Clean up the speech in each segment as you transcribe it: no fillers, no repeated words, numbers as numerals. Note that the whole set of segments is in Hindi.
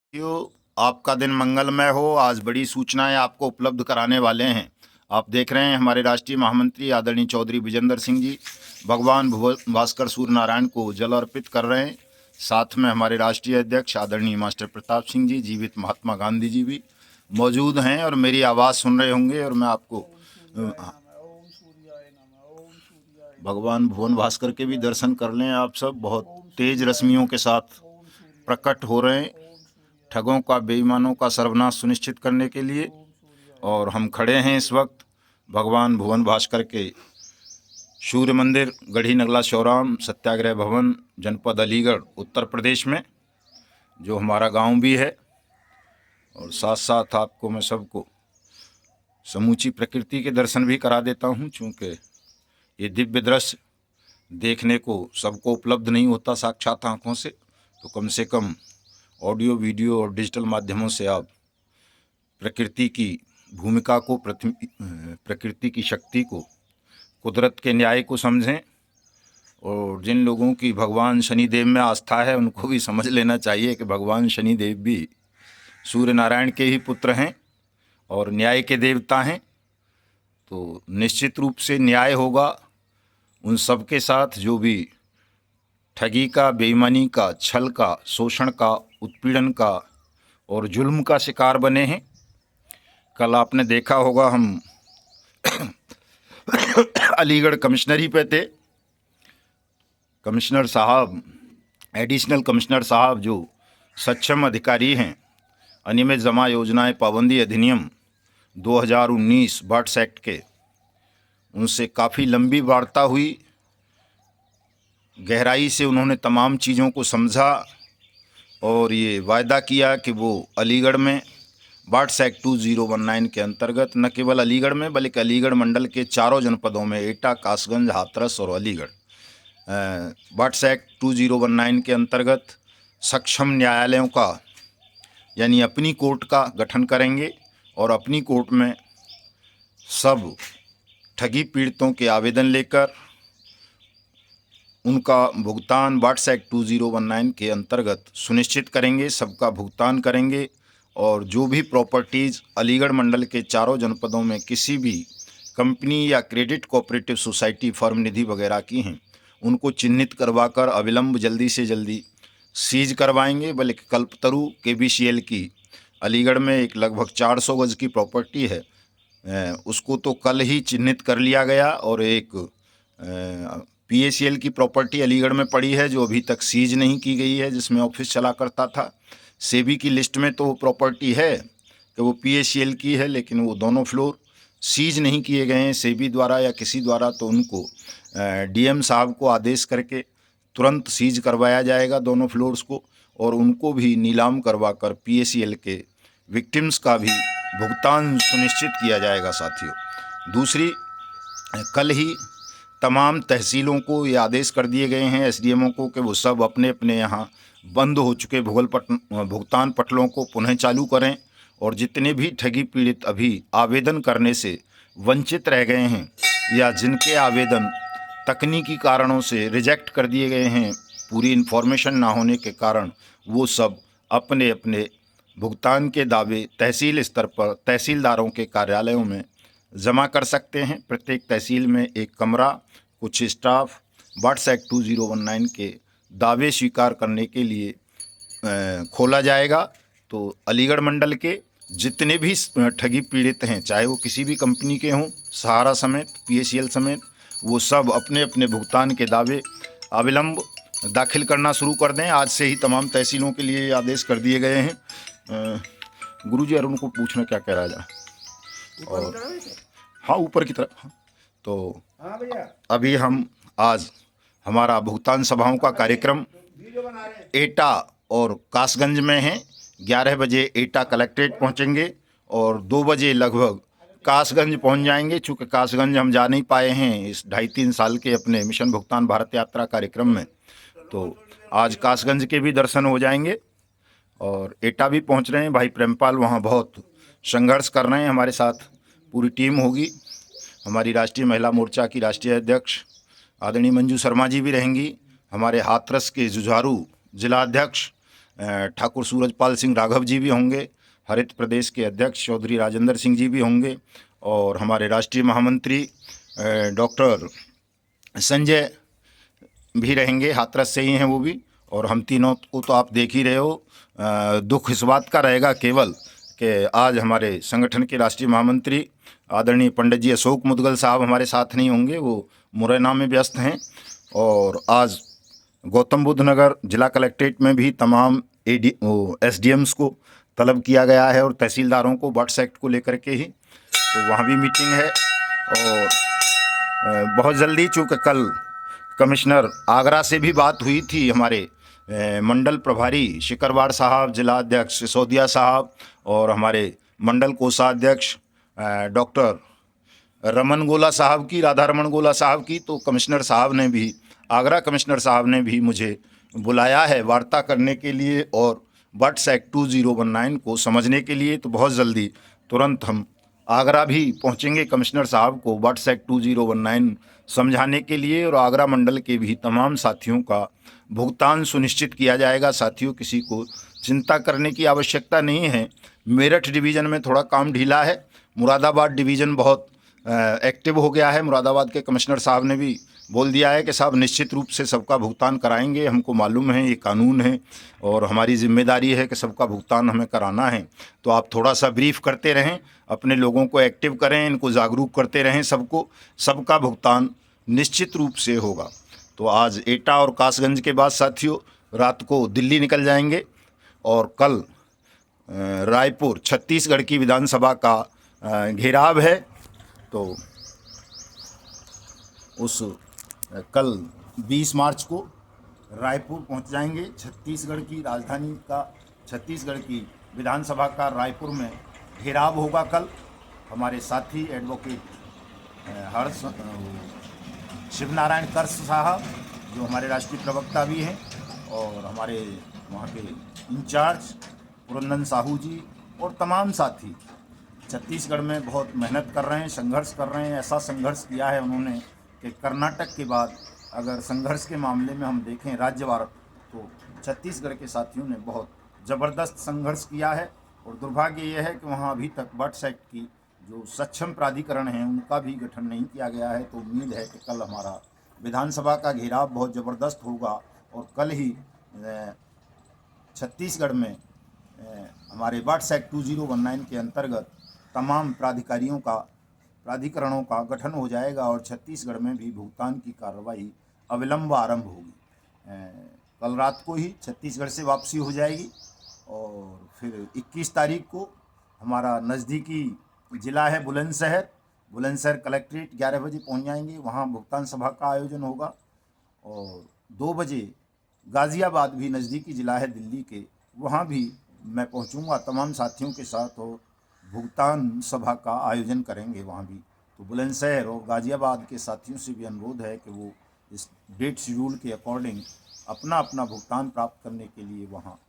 साथियों, आपका दिन मंगलमय हो। आज बड़ी सूचनाएं आपको उपलब्ध कराने वाले हैं। आप देख रहे हैं हमारे राष्ट्रीय महामंत्री आदरणीय चौधरी विजेंद्र सिंह जी भगवान भास्कर सूर्य नारायण को जल अर्पित कर रहे हैं। साथ में हमारे राष्ट्रीय अध्यक्ष आदरणीय मास्टर प्रताप सिंह जी, जीवित महात्मा गांधी जी भी मौजूद हैं और मेरी आवाज़ सुन रहे होंगे। और मैं आपको भगवान भुवन भास्कर के भी दर्शन कर लें। आप सब बहुत तेज रश्मियों के साथ प्रकट हो रहे हैं ठगों का, बेईमानों का सर्वनाश सुनिश्चित करने के लिए। और हम खड़े हैं इस वक्त भगवान भुवन भास्कर के सूर्य मंदिर, गढ़ी नगला शौराम सत्याग्रह भवन, जनपद अलीगढ़, उत्तर प्रदेश में, जो हमारा गांव भी है। और साथ साथ आपको मैं सबको समूची प्रकृति के दर्शन भी करा देता हूं, चूँकि ये दिव्य दृश्य देखने को सबको उपलब्ध नहीं होता साक्षात आँखों से। तो कम से कम ऑडियो, वीडियो और डिजिटल माध्यमों से आप प्रकृति की भूमिका को, प्रकृति की शक्ति को, कुदरत के न्याय को समझें। और जिन लोगों की भगवान शनिदेव में आस्था है उनको भी समझ लेना चाहिए कि भगवान शनिदेव भी सूर्य नारायण के ही पुत्र हैं और न्याय के देवता हैं। तो निश्चित रूप से न्याय होगा उन सब के साथ जो भी ठगी का, बेईमानी का, छल का, शोषण का, उत्पीड़न का और जुल्म का शिकार बने हैं। कल आपने देखा होगा हम अलीगढ़ कमिश्नरी पे थे। कमिश्नर साहब, एडिशनल कमिश्नर साहब जो सक्षम अधिकारी हैं, अनियमित जमा योजनाएं पाबंदी अधिनियम 2019 बर्ड्स एक्ट के, उनसे काफ़ी लंबी वार्ता हुई। गहराई से उन्होंने तमाम चीज़ों को समझा और ये वायदा किया कि वो अलीगढ़ में बर्ड्स एक्ट 2019 के अंतर्गत न केवल अलीगढ़ में बल्कि अलीगढ़ मंडल के चारों जनपदों में, एटा, कासगंज, हाथरस और अलीगढ़, बर्ड्स एक्ट 2019 के अंतर्गत सक्षम न्यायालयों का, यानी अपनी कोर्ट का गठन करेंगे और अपनी कोर्ट में सब ठगी पीड़ितों के आवेदन लेकर उनका भुगतान बर्ड्स एक्ट 2019 के अंतर्गत सुनिश्चित करेंगे, सबका भुगतान करेंगे। और जो भी प्रॉपर्टीज़ अलीगढ़ मंडल के चारों जनपदों में किसी भी कंपनी या क्रेडिट कोऑपरेटिव सोसाइटी, फर्म, निधि वगैरह की हैं, उनको चिन्हित करवाकर अविलंब जल्दी से जल्दी सीज करवाएंगे। बल्कि कल्पतरु KBCL की अलीगढ़ में एक लगभग 400 गज की प्रॉपर्टी है, उसको तो कल ही चिन्हित कर लिया गया। और एक PACL की प्रॉपर्टी अलीगढ़ में पड़ी है जो अभी तक सीज नहीं की गई है, जिसमें ऑफिस चला करता था। सेबी की लिस्ट में तो वो प्रॉपर्टी है कि वो PACL की है, लेकिन वो दोनों फ्लोर सीज नहीं किए गए हैं सेबी द्वारा या किसी द्वारा। तो उनको DM साहब को आदेश करके तुरंत सीज करवाया जाएगा दोनों फ्लोर्स को, और उनको भी नीलाम करवाकर PACL के विक्टिम्स का भी भुगतान सुनिश्चित किया जाएगा। साथियों, दूसरी, कल ही तमाम तहसीलों को ये आदेश कर दिए गए हैं, SDMओ को, कि वो सब अपने अपने यहाँ बंद हो चुके भुगतान पटलों को पुनः चालू करें। और जितने भी ठगी पीड़ित अभी आवेदन करने से वंचित रह गए हैं या जिनके आवेदन तकनीकी कारणों से रिजेक्ट कर दिए गए हैं, पूरी इन्फॉर्मेशन ना होने के कारण, वो सब अपने अपने भुगतान के दावे तहसील स्तर पर तहसीलदारों के कार्यालयों में जमा कर सकते हैं। प्रत्येक तहसील में एक कमरा, कुछ स्टाफ बर्ड्स एक्ट 2019 के दावे स्वीकार करने के लिए खोला जाएगा। तो अलीगढ़ मंडल के जितने भी ठगी पीड़ित हैं, चाहे वो किसी भी कंपनी के हों, सहारा समेत, PACL समेत, वो सब अपने अपने भुगतान के दावे अविलंब दाखिल करना शुरू कर दें। आज से ही तमाम तहसीलों के लिए आदेश कर दिए गए हैं। गुरुजी, अरुण को पूछना क्या कह रहा है। और हाँ, ऊपर की तरफ। हाँ, तो अभी हम आज हमारा भुगतान सभाओं का कार्यक्रम एटा और कासगंज में है। 11 बजे एटा कलेक्ट्रेट पहुंचेंगे और 2 बजे लगभग कासगंज पहुंच जाएंगे। चूँकि कासगंज हम जा नहीं पाए हैं इस 2.5-3 साल के अपने मिशन भुगतान भारत यात्रा कार्यक्रम में, तो आज कासगंज के भी दर्शन हो जाएंगे। और एटा भी पहुंच रहे हैं, भाई प्रेमपाल वहां बहुत संघर्ष कर रहे हैं, हमारे साथ पूरी टीम होगी। हमारी राष्ट्रीय महिला मोर्चा की राष्ट्रीय अध्यक्ष आदरणीय मंजू शर्मा जी भी रहेंगी। हमारे हाथरस के जुझारू जिला अध्यक्ष ठाकुर सूरजपाल सिंह राघव जी भी होंगे, हरित प्रदेश के अध्यक्ष चौधरी राजेंद्र सिंह जी भी होंगे, और हमारे राष्ट्रीय महामंत्री डॉक्टर संजय भी रहेंगे, हाथरस से ही हैं वो भी। और हम तीनों को तो आप देख ही रहे हो। दुख इस बात का रहेगा केवल कि आज हमारे संगठन के राष्ट्रीय महामंत्री आदरणीय पंडित जी अशोक मुदगल साहब हमारे साथ नहीं होंगे, वो मुरैना में व्यस्त हैं। और आज गौतम बुद्ध नगर जिला कलेक्ट्रेट में भी तमाम एसडीएम्स को तलब किया गया है और तहसीलदारों को बर्ड्स एक्ट को लेकर के ही, तो वहाँ भी मीटिंग है। और बहुत जल्दी, चूँकि कल कमिश्नर आगरा से भी बात हुई थी, हमारे मंडल प्रभारी शिकरवार साहब, जिला अध्यक्ष सिसोदिया साहब और हमारे मंडल कोषाध्यक्ष डॉक्टर रमन गोला साहब की, राधा रमन गोला साहब की, तो कमिश्नर साहब ने भी, आगरा कमिश्नर साहब ने भी मुझे बुलाया है वार्ता करने के लिए और बर्ड्स एक्ट 2019 को समझने के लिए। तो बहुत जल्दी तुरंत हम आगरा भी पहुंचेंगे कमिश्नर साहब को बर्ड्स एक्ट 2019 समझाने के लिए, और आगरा मंडल के भी तमाम साथियों का भुगतान सुनिश्चित किया जाएगा। साथियों, किसी को चिंता करने की आवश्यकता नहीं है। मेरठ डिवीज़न में थोड़ा काम ढीला है, मुरादाबाद डिवीज़न बहुत एक्टिव हो गया है। मुरादाबाद के कमिश्नर साहब ने भी बोल दिया है कि साहब निश्चित रूप से सबका भुगतान कराएंगे, हमको मालूम है, ये कानून है और हमारी जिम्मेदारी है कि सबका भुगतान हमें कराना है। तो आप थोड़ा सा ब्रीफ करते रहें, अपने लोगों को एक्टिव करें, इनको जागरूक करते रहें, सबको, सबका भुगतान निश्चित रूप से होगा। तो आज एटा और कासगंज के बाद साथियों रात को दिल्ली निकल जाएंगे और कल रायपुर छत्तीसगढ़ की विधानसभा का घेराव है। तो उस कल 20 मार्च को रायपुर पहुंच जाएंगे। छत्तीसगढ़ की राजधानी का, छत्तीसगढ़ की विधानसभा का रायपुर में घेराव होगा कल। हमारे साथी एडवोकेट हर्ष शिवनारायण कर्स साहब, जो हमारे राष्ट्रीय प्रवक्ता भी हैं, और हमारे वहाँ के इंचार्ज पुरंदन साहू जी और तमाम साथी छत्तीसगढ़ में बहुत मेहनत कर रहे हैं, संघर्ष कर रहे हैं। ऐसा संघर्ष किया है उन्होंने कि कर्नाटक के बाद अगर संघर्ष के मामले में हम देखें राज्यवार, तो छत्तीसगढ़ के साथियों ने बहुत ज़बरदस्त संघर्ष किया है। और दुर्भाग्य यह है कि वहाँ अभी तक बर्ड्स एक्ट की जो सक्षम प्राधिकरण हैं उनका भी गठन नहीं किया गया है। तो उम्मीद है कि कल हमारा विधानसभा का घेराव बहुत ज़बरदस्त होगा और कल ही छत्तीसगढ़ में हमारे बर्ड्स एक्ट 2019 के अंतर्गत तमाम प्राधिकरणों का गठन हो जाएगा और छत्तीसगढ़ में भी भुगतान की कार्रवाई अविलंब आरंभ होगी। कल रात को ही छत्तीसगढ़ से वापसी हो जाएगी और फिर 21 तारीख को हमारा नज़दीकी ज़िला है बुलंदशहर कलेक्ट्रेट 11 बजे पहुंच जाएंगे। वहां भुगतान सभा का आयोजन होगा और 2 बजे गाज़ियाबाद भी नज़दीकी ज़िला है दिल्ली के, वहां भी मैं पहुंचूंगा तमाम साथियों के साथ और भुगतान सभा का आयोजन करेंगे वहाँ भी। तो बुलंदशहर और गाज़ियाबाद के साथियों से भी अनुरोध है कि वो इस डेट शेड्यूल के अकॉर्डिंग अपना अपना भुगतान प्राप्त करने के लिए वहाँ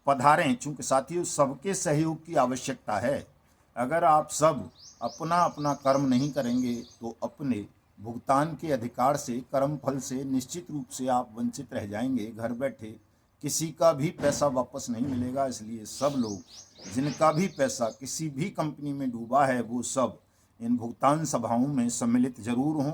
पधारें। चूँकि साथियों सबके सहयोग की आवश्यकता है। अगर आप सब अपना अपना कर्म नहीं करेंगे तो अपने भुगतान के अधिकार से, कर्म फल से निश्चित रूप से आप वंचित रह जाएंगे। घर बैठे किसी का भी पैसा वापस नहीं मिलेगा। इसलिए सब लोग जिनका भी पैसा किसी भी कंपनी में डूबा है वो सब इन भुगतान सभाओं में सम्मिलित जरूर हों,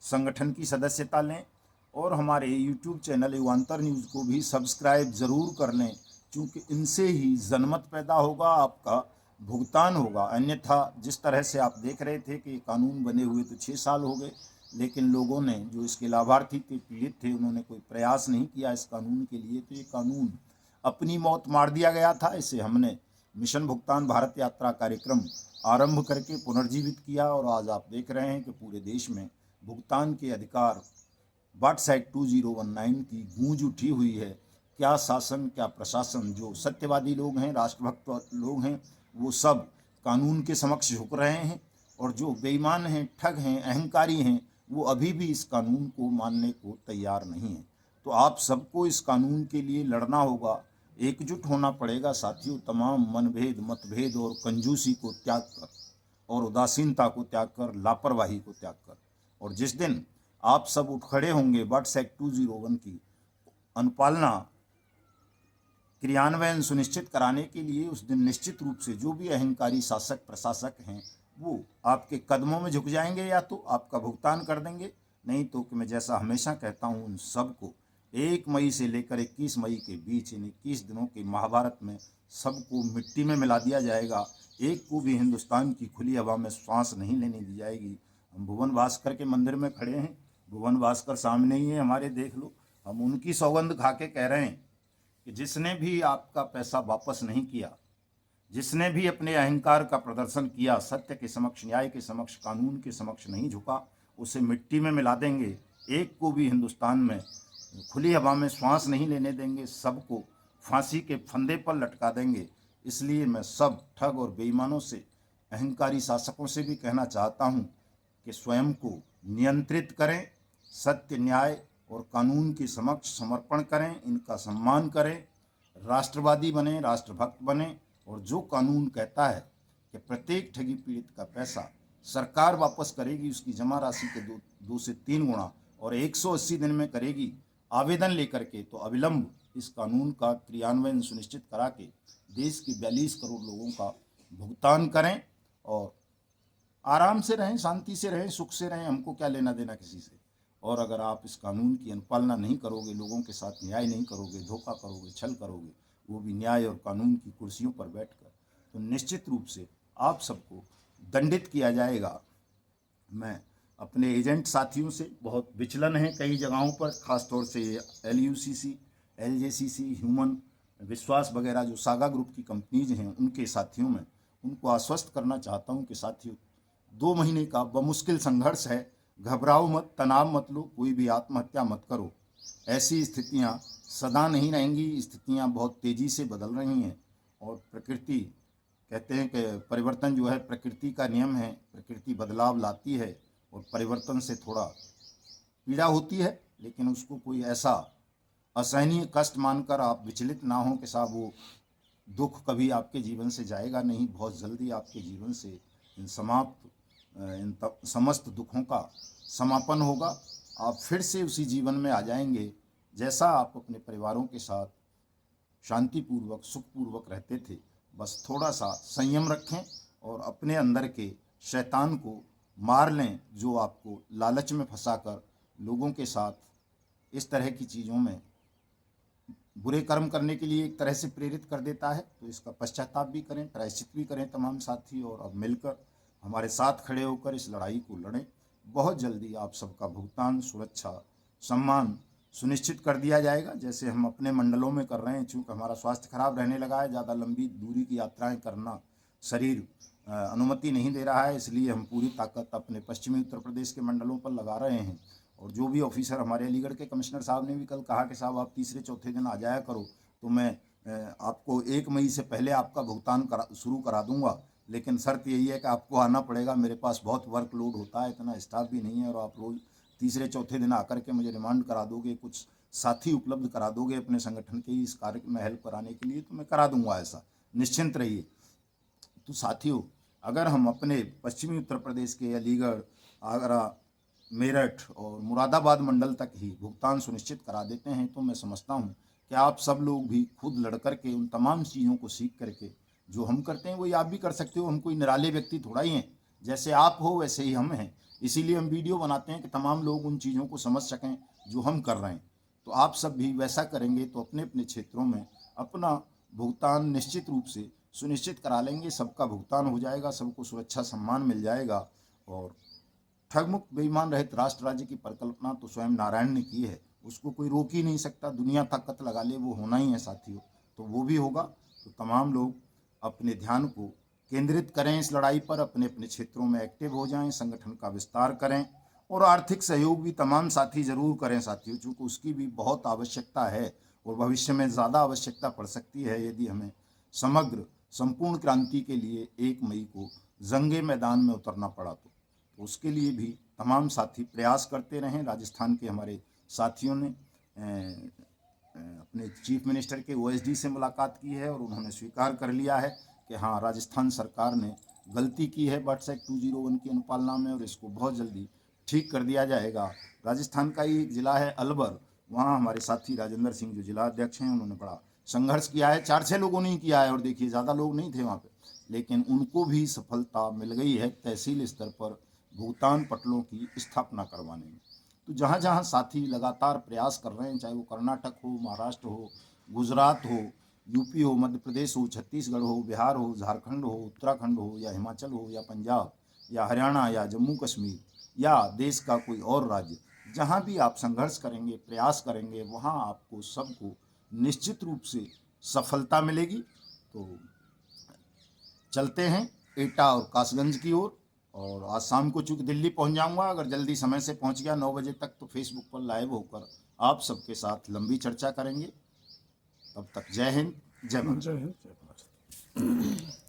संगठन की सदस्यता लें और हमारे यूट्यूब चैनल युगांतर न्यूज़ को भी सब्सक्राइब ज़रूर कर लें, क्योंकि इनसे ही जनमत पैदा होगा, आपका भुगतान होगा। अन्यथा जिस तरह से आप देख रहे थे कि कानून बने हुए तो 6 साल हो गए, लेकिन लोगों ने जो इसके लाभार्थी थे, पीड़ित थे, उन्होंने कोई प्रयास नहीं किया इस कानून के लिए। तो ये कानून अपनी मौत मार दिया गया था। इसे हमने मिशन भुगतान भारत यात्रा कार्यक्रम आरंभ करके पुनर्जीवित किया और आज आप देख रहे हैं कि पूरे देश में भुगतान के अधिकार बर्ड्स एक्ट 2019 की गूंज उठी हुई है। क्या शासन क्या प्रशासन, जो सत्यवादी लोग हैं, राष्ट्रभक्त लोग हैं, वो सब कानून के समक्ष झुक रहे हैं और जो बेईमान हैं, ठग हैं, अहंकारी हैं, वो अभी भी इस कानून को मानने को तैयार नहीं हैं। तो आप सबको इस कानून के लिए लड़ना होगा, एकजुट होना पड़ेगा साथियों। तमाम मनभेद, मतभेद और कंजूसी को त्याग कर और उदासीनता को त्याग कर, लापरवाही को त्याग कर, और जिस दिन आप सब उठ खड़े होंगे बर्ड्स एक्ट 201 की अनुपालना क्रियान्वयन सुनिश्चित कराने के लिए उस दिन निश्चित रूप से जो भी अहंकारी शासक प्रशासक हैं वो आपके कदमों में झुक जाएंगे, या तो आपका भुगतान कर देंगे, नहीं तो कि मैं जैसा हमेशा कहता हूँ उन सबको 1 मई से लेकर 21 मई के बीच इन 21 दिनों के महाभारत में सबको मिट्टी में मिला दिया जाएगा। एक को भी हिंदुस्तान की खुली हवा में श्वास नहीं लेने दी जाएगी। हम भुवन भास्कर के मंदिर में खड़े हैं, भुवन भास्कर सामने ही है हमारे, देख लो। हम उनकी सौगंध खा के कह रहे हैं कि जिसने भी आपका पैसा वापस नहीं किया, जिसने भी अपने अहंकार का प्रदर्शन किया, सत्य के समक्ष, न्याय के समक्ष, कानून के समक्ष नहीं झुका, उसे मिट्टी में मिला देंगे। एक को भी हिंदुस्तान में खुली हवा में श्वास नहीं लेने देंगे, सबको फांसी के फंदे पर लटका देंगे। इसलिए मैं सब ठग और बेईमानों से, अहंकारी शासकों से भी कहना चाहता हूँ कि स्वयं को नियंत्रित करें, सत्य, न्याय और कानून के समक्ष समर्पण करें, इनका सम्मान करें, राष्ट्रवादी बने, राष्ट्रभक्त बने, और जो कानून कहता है कि प्रत्येक ठगी पीड़ित का पैसा सरकार वापस करेगी उसकी जमा राशि के 2 से 3 गुना, और 180 दिन में करेगी आवेदन लेकर के, तो अविलंब इस कानून का क्रियान्वयन सुनिश्चित करा के देश के 42 करोड़ लोगों का भुगतान करें और आराम से रहें, शांति से रहें, सुख से रहें। हमको क्या लेना देना किसी से। और अगर आप इस कानून की अनुपालना नहीं करोगे, लोगों के साथ न्याय नहीं करोगे, धोखा करोगे, छल करोगे, वो भी न्याय और कानून की कुर्सियों पर बैठकर, तो निश्चित रूप से आप सबको दंडित किया जाएगा। मैं अपने एजेंट साथियों से, बहुत विचलन है कई जगहों पर, ख़ासतौर से LUCC, LJCC, ह्यूमन विश्वास वगैरह जो सागा ग्रुप की कंपनीज हैं, उनके साथियों में उनको आश्वस्त करना चाहता हूं कि साथियों, 2 महीने का बमुश्किल संघर्ष है, घबराओ मत, तनाव मत लो, कोई भी आत्महत्या मत करो। ऐसी स्थितियां सदा नहीं रहेंगी, स्थितियां बहुत तेज़ी से बदल रही हैं, और प्रकृति, कहते हैं कि परिवर्तन जो है प्रकृति का नियम है, प्रकृति बदलाव लाती है, और परिवर्तन से थोड़ा पीड़ा होती है, लेकिन उसको कोई ऐसा असहनीय कष्ट मानकर आप विचलित ना हो कि साहब वो दुख कभी आपके जीवन से जाएगा नहीं। बहुत जल्दी आपके जीवन से इन समस्त दुखों का समापन होगा। आप फिर से उसी जीवन में आ जाएंगे जैसा आप अपने परिवारों के साथ शांतिपूर्वक, सुखपूर्वक रहते थे। बस थोड़ा सा संयम रखें और अपने अंदर के शैतान को मार लें, जो आपको लालच में फंसाकर लोगों के साथ इस तरह की चीज़ों में बुरे कर्म करने के लिए एक तरह से प्रेरित कर देता है। तो इसका पश्चाताप भी करें, प्रायश्चित भी करें तमाम साथी, और अब मिलकर हमारे साथ खड़े होकर इस लड़ाई को लड़ें। बहुत जल्दी आप सबका भुगतान, सुरक्षा, सम्मान सुनिश्चित कर दिया जाएगा, जैसे हम अपने मंडलों में कर रहे हैं। चूँकि हमारा स्वास्थ्य खराब रहने लगा है, ज़्यादा लंबी दूरी की यात्राएं करना शरीर अनुमति नहीं दे रहा है, इसलिए हम पूरी ताकत अपने पश्चिमी उत्तर प्रदेश के मंडलों पर लगा रहे हैं। और जो भी ऑफिसर, हमारे अलीगढ़ के कमिश्नर साहब ने भी कल कहा कि साहब आप तीसरे चौथे दिन आ जाया करो, तो मैं आपको 1 मई से पहले आपका भुगतान शुरू करा दूंगा, लेकिन शर्त यही है कि आपको आना पड़ेगा। मेरे पास बहुत वर्कलोड होता है, इतना स्टाफ भी नहीं है, और आप रोज़ तीसरे चौथे दिन आकर के मुझे रिमांड करा दोगे, कुछ साथी उपलब्ध करा दोगे अपने संगठन के इस कार्य में हेल्प कराने के लिए, तो मैं करा दूंगा, ऐसा निश्चिंत रहिए। तो साथियों, अगर हम अपने पश्चिमी उत्तर प्रदेश के अलीगढ़, आगरा, मेरठ और मुरादाबाद मंडल तक ही भुगतान सुनिश्चित करा देते हैं, तो मैं समझता हूं कि आप सब लोग भी खुद लड़ करके उन तमाम चीज़ों को सीख करके जो हम करते हैं वही आप भी कर सकते हो। हम कोई निराले व्यक्ति थोड़ा ही हैं, जैसे आप हो वैसे ही हम हैं। इसीलिए हम वीडियो बनाते हैं कि तमाम लोग उन चीज़ों को समझ सकें जो हम कर रहे हैं। तो आप सब भी वैसा करेंगे तो अपने अपने क्षेत्रों में अपना भुगतान निश्चित रूप से सुनिश्चित करा लेंगे। सबका भुगतान हो जाएगा, सबको सुरक्षा, सम्मान मिल जाएगा। और ठगमुक्त, बेईमान रहित राष्ट्र राज्य की परिकल्पना तो स्वयं नारायण ने की है, उसको कोई रोक ही नहीं सकता। दुनिया ताकत लगा ले, वो होना ही है साथियों, तो वो भी होगा। तो तमाम लोग अपने ध्यान को केंद्रित करें इस लड़ाई पर, अपने अपने क्षेत्रों में एक्टिव हो जाएं, संगठन का विस्तार करें, और आर्थिक सहयोग भी तमाम साथी जरूर करें साथियों, चूँकि उसकी भी बहुत आवश्यकता है, और भविष्य में ज़्यादा आवश्यकता पड़ सकती है यदि हमें समग्र संपूर्ण क्रांति के लिए 1 मई को जंगे मैदान में उतरना पड़ा। तो उसके लिए भी तमाम साथी प्रयास करते रहें। राजस्थान के हमारे साथियों ने अपने चीफ मिनिस्टर के OSD से मुलाकात की है, और उन्होंने स्वीकार कर लिया है कि हाँ, राजस्थान सरकार ने गलती की है बट्स एक्ट 201 की अनुपालना में, और इसको बहुत जल्दी ठीक कर दिया जाएगा। राजस्थान का ही एक ज़िला है अलवर, वहाँ हमारे साथी राजेंद्र सिंह जो जिला अध्यक्ष हैं, उन्होंने बड़ा संघर्ष किया है, 4-6 लोगों ने ही किया है, और देखिए ज़्यादा लोग नहीं थे वहाँ पे, लेकिन उनको भी सफलता मिल गई है तहसील स्तर पर भुगतान पटलों की स्थापना करवाने में। तो जहाँ जहाँ साथी लगातार प्रयास कर रहे हैं, चाहे वो कर्नाटक हो, महाराष्ट्र हो, गुजरात हो, यूपी हो, मध्य प्रदेश हो, छत्तीसगढ़ हो, बिहार हो, झारखंड हो, उत्तराखंड हो, या हिमाचल हो, या पंजाब, या हरियाणा, या जम्मू कश्मीर, या देश का कोई और राज्य, जहाँ भी आप संघर्ष करेंगे, प्रयास करेंगे, वहाँ आपको सबको निश्चित रूप से सफलता मिलेगी। तो चलते हैं एटा और कासगंज की ओर। और आज शाम को चूँकि दिल्ली पहुंच जाऊंगा, अगर जल्दी समय से पहुंच गया 9 बजे तक, तो फेसबुक पर लाइव होकर आप सबके साथ लंबी चर्चा करेंगे। तब तक जय हिंद, जय भारत। जय हिंद, जय भारत।